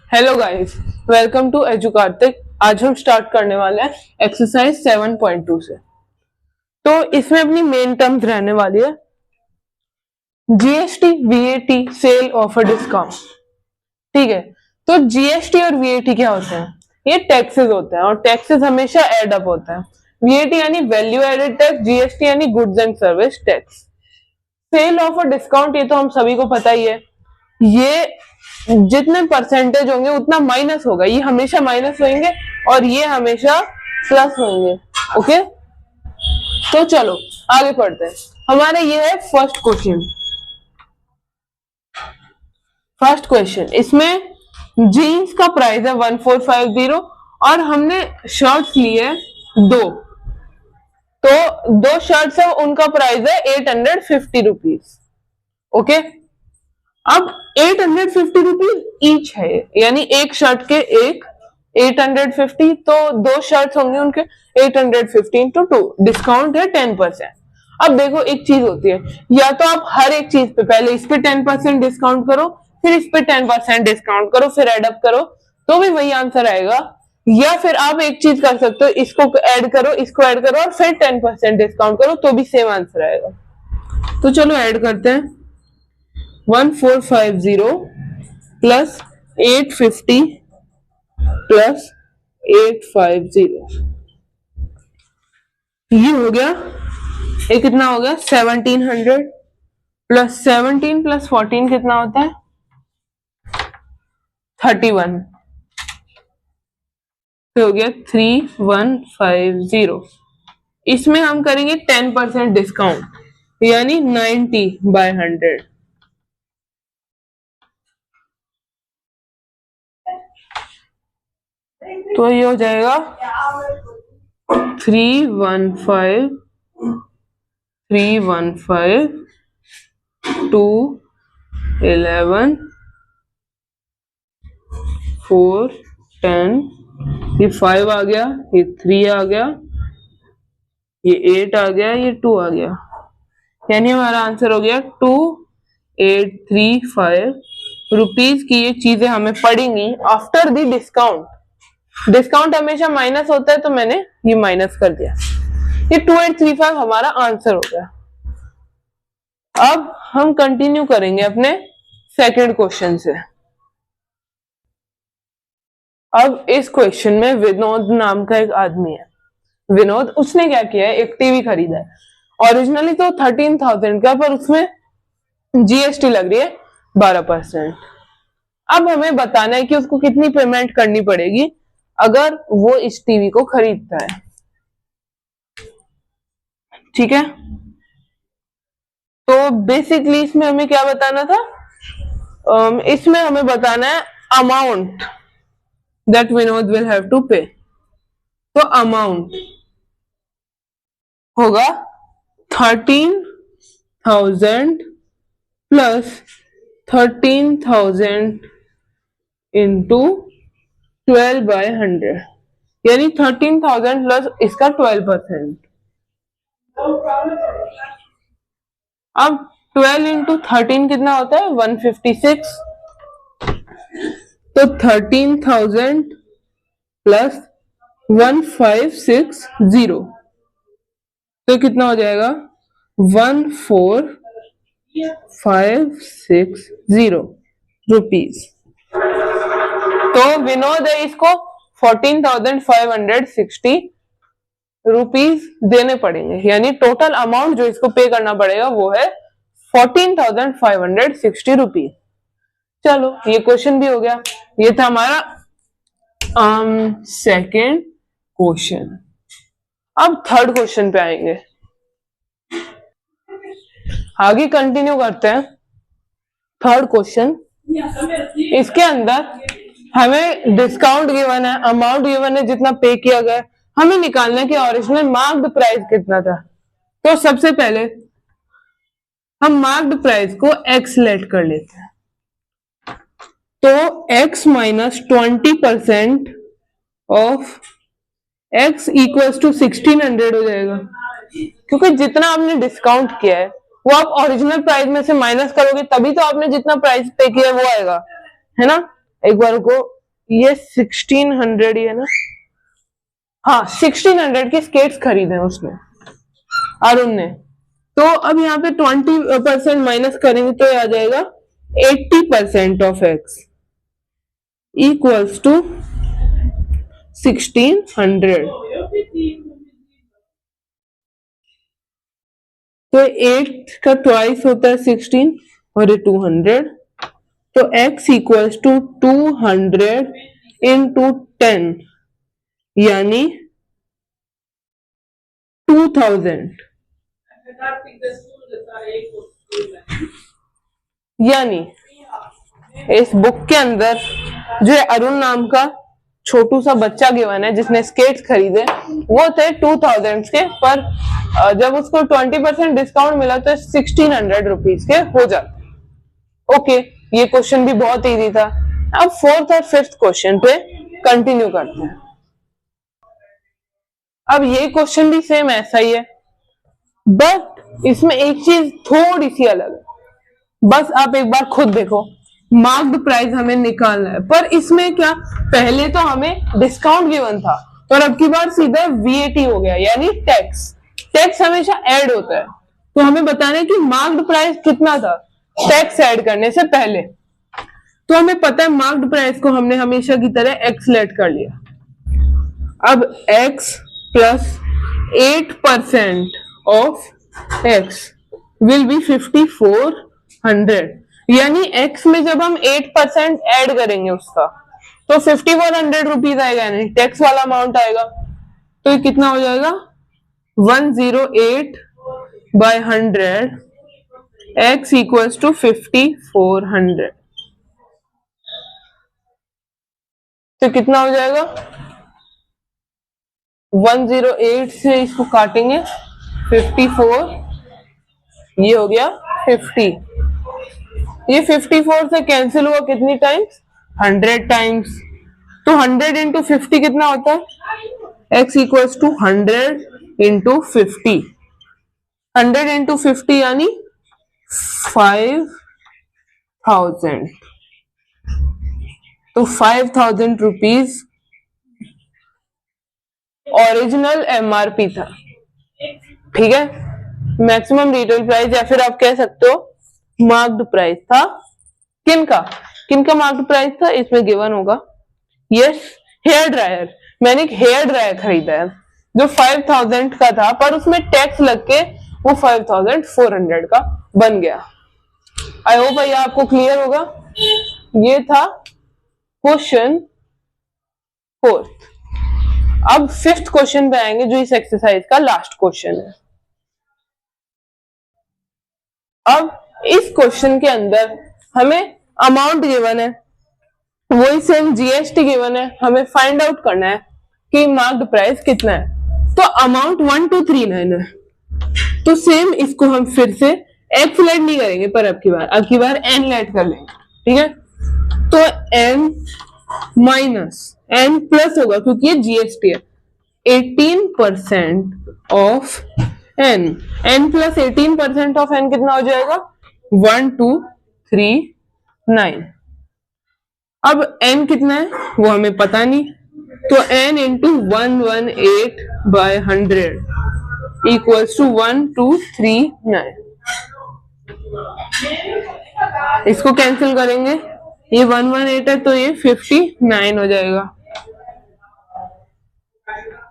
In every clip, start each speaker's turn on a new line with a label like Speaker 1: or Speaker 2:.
Speaker 1: Hello guys, welcome to Edukartik. आज हम start करने वाले हैं एक्सरसाइज 7.2 से। तो इसमें अपनी मेन टर्म्स रहने वाली है GST, VAT, sale, offer, discount. ठीक है, तो जीएसटी और वीएटी क्या होते हैं? ये टैक्सेस होते हैं और टैक्सेस हमेशा एड अप होता है। वीएटी यानी वैल्यू एडेड टैक्स, जीएसटी यानी goods and service tax. Sale, offer, discount ये तो हम सभी को पता ही है। ये जितने परसेंटेज होंगे उतना माइनस होगा, ये हमेशा माइनस होंगे और ये हमेशा प्लस होंगे। ओके, तो चलो आगे पढ़ते हैं। हमारे ये है फर्स्ट क्वेश्चन। फर्स्ट क्वेश्चन, इसमें जीन्स का प्राइस है 1450 और हमने शर्ट्स लिए दो, तो दो शर्ट्स है उनका प्राइस है 850 रुपीज। ओके, अब 850 रुपीज ईच है, यानी एक शर्ट के एक 850, तो दो शर्ट्स होंगे उनके 815 to 2, डिस्काउंट है 10%। अब देखो एक चीज होती है, या तो आप हर एक चीज पे पहले इस पे 10% डिस्काउंट करो, फिर इस पे 10% डिस्काउंट करो, फिर एडअप करो, तो भी वही आंसर आएगा। या फिर आप एक चीज कर सकते हो, इसको ऐड करो, इसको ऐड करो और फिर 10% डिस्काउंट करो, तो भी सेम आंसर आएगा। तो चलो ऐड करते हैं। 1450 प्लस 850 प्लस 850, ये हो गया, ये कितना हो गया 1700 प्लस 17 प्लस 14 कितना होता है 31, तो हो गया 3150। इसमें हम करेंगे 10% डिस्काउंट, यानी 90/100। तो ये हो जाएगा 315 2 11 4 10, ये 5 आ गया, ये 3 आ गया, ये 8 आ गया, ये 2 आ गया, यानी हमारा आंसर हो गया 2835 रुपीज की ये चीजें हमें पड़ेंगी आफ्टर द डिस्काउंट। डिस्काउंट हमेशा माइनस होता है, तो मैंने ये माइनस कर दिया। ये 2835 हमारा आंसर हो गया। अब हम कंटिन्यू करेंगे अपने सेकंड क्वेश्चन से। अब इस क्वेश्चन में विनोद नाम का एक आदमी है। विनोद, उसने क्या किया है, एक टीवी खरीदा है। ओरिजिनली तो 13,000 का, पर उसमें जीएसटी लग रही है 12%। अब हमें बताना है कि उसको कितनी पेमेंट करनी पड़ेगी अगर वो इस टीवी को खरीदता है। ठीक है, तो बेसिकली इसमें हमें क्या बताना था, इसमें हमें बताना है amount that Vinod will have to pay. तो अमाउंट होगा 13,000 प्लस 13,000 इंटू 12/100, यानी 13,000 प्लस इसका 12%। अब 12 इंटू 13 कितना होता है 156, तो 13,000 प्लस 1560, तो कितना हो जाएगा 14,560 रुपीज। तो विनोद है, इसको 14,560 रुपीज देने पड़ेंगे, यानी टोटल अमाउंट जो इसको पे करना पड़ेगा वो है 14,560 रुपीज। चलो ये क्वेश्चन भी हो गया। ये था हमारा सेकंड क्वेश्चन। अब थर्ड क्वेश्चन पे आएंगे, आगे कंटिन्यू करते हैं। थर्ड क्वेश्चन, इसके अंदर हमें डिस्काउंट गिवन है, अमाउंट गिवन है, जितना पे किया गया, हमें निकालना है कि ओरिजिनल मार्क्ड प्राइस कितना था। तो सबसे पहले हम मार्क्ड प्राइस को एक्स लेट कर लेते हैं, तो x minus 20% of x equals to 1600 हो जाएगा, क्योंकि जितना आपने डिस्काउंट किया है वो आप ओरिजिनल प्राइस में से माइनस करोगे, तभी तो आपने जितना प्राइस पे किया है वो आएगा, है ना। एक बार को ये 1600 ही है ना, हाँ 1600 के स्केट्स खरीदे उसने, अरुण ने। तो अब यहाँ पे 20% माइनस करेंगे तो ये आ जाएगा 80% ऑफ एक्स इक्वल्स टू 1600। तो 8 का ट्वाइस होता है 16 और ये 200, तो x इक्वल्स टू 200 इंटू 10 यानी 2000। यानी इस बुक के अंदर जो अरुण नाम का छोटू सा बच्चा गिवन है जिसने स्केट्स खरीदे वो थे 2000 के, पर जब उसको 20% डिस्काउंट मिला तो 1600 रुपीज के हो जाते। ओके, ये क्वेश्चन भी बहुत इजी था। अब फोर्थ और फिफ्थ क्वेश्चन पे कंटिन्यू करते हैं। अब ये क्वेश्चन भी सेम ऐसा ही है, बट इसमें एक चीज थोड़ी सी अलग है। बस आप एक बार खुद देखो, मार्क्ड प्राइस हमें निकालना है, पर इसमें क्या, पहले तो हमें डिस्काउंट गिवन था और अब की बार सीधा वीएटी हो गया, यानी टैक्स। टैक्स हमेशा ऐड होता है, तो हमें बताना है कि मार्क्ड प्राइस कितना था टैक्स ऐड करने से पहले। तो हमें पता है मार्क्ड प्राइस को हमने हमेशा की तरह एक्स लेट कर लिया। अब x plus 8% of x will be 5400, यानी x में जब हम 8% ऐड करेंगे उसका तो 5400 रुपीज आएगा, यानी टैक्स वाला अमाउंट आएगा। तो ये कितना हो जाएगा 108 बाय 100 x इक्वल्स टू 5400। तो कितना हो जाएगा 108 से इसको काटेंगे 54, ये हो गया 50। ये 54 से कैंसिल हुआ कितनी टाइम्स 100 टाइम्स। तो 100 इंटू 50 कितना होता है x equals to 100 into 50। 100 into 50 यानी 5000। तो 5000 रुपीज ओरिजिनल एमआरपी था, ठीक है, मैक्सिमम रिटेल प्राइस, या फिर आप कह सकते हो मार्क्ड प्राइस था। किनका किनका मार्क्ड प्राइस था इसमें गिवन होगा। यस, हेयर ड्रायर, मैंने एक हेयर ड्रायर खरीदा है जो 5000 का था, पर उसमें टैक्स लग के वो 5400 का बन गया। आई होप भैया आपको क्लियर होगा। ये था क्वेश्चन फोर्थ। अब फिफ्थ क्वेश्चन पे आएंगे जो इस एक्सरसाइज का लास्ट क्वेश्चन है। अब इस क्वेश्चन के अंदर हमें अमाउंट गिवन है, वही सेम जीएसटी गिवन है, हमें फाइंड आउट करना है कि मार्क्ड प्राइस कितना है। तो अमाउंट 1239 है, तो सेम इसको हम फिर से एक्स लेट नहीं करेंगे, पर अब की बार एन लेट कर लेंगे, ठीक है। तो एन माइनस एन प्लस होगा क्योंकि ये जीएसटी है, 18% of N. N plus 18% of N कितना हो जाएगा 1239। अब n कितना है वो हमें पता नहीं, तो n into 118 by 100 equals to 1239। इसको कैंसिल करेंगे, ये 118 है तो ये 59 हो जाएगा,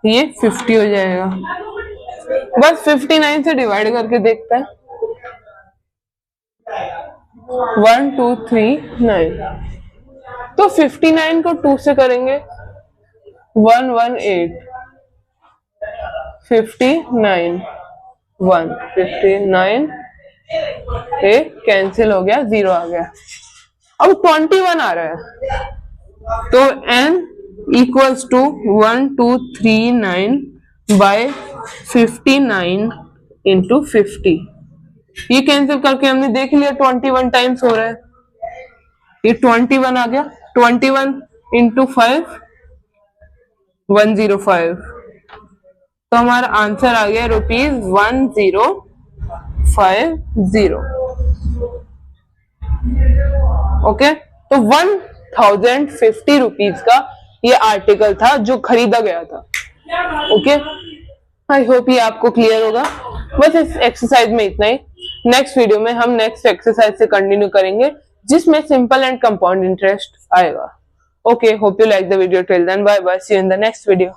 Speaker 1: ये 50 हो जाएगा। बस 59 से डिवाइड करके देखते हैं, 1239। तो 59 को 2 से करेंगे 118, 59 159, ये कैंसिल हो गया, 0 आ गया। अब 21 आ रहा है, तो n equals to 1239 by 59 into 50। ये कैंसिल करके हमने देख लिया 21 टाइम्स हो रहा है, ये 21 आ गया। 21 इंटू 5 105, तो हमारा आंसर आ गया ₹1050। ओके, तो 1050 रुपीज का ये आर्टिकल था जो खरीदा गया था। ओके, आई होप ये आपको क्लियर होगा। बस इस एक्सरसाइज में इतना ही। नेक्स्ट वीडियो में हम नेक्स्ट एक्सरसाइज से कंटिन्यू करेंगे जिसमें सिंपल एंड कंपाउंड इंटरेस्ट आएगा। Okay, hope you like the video. Till then, bye bye, see you in the next video.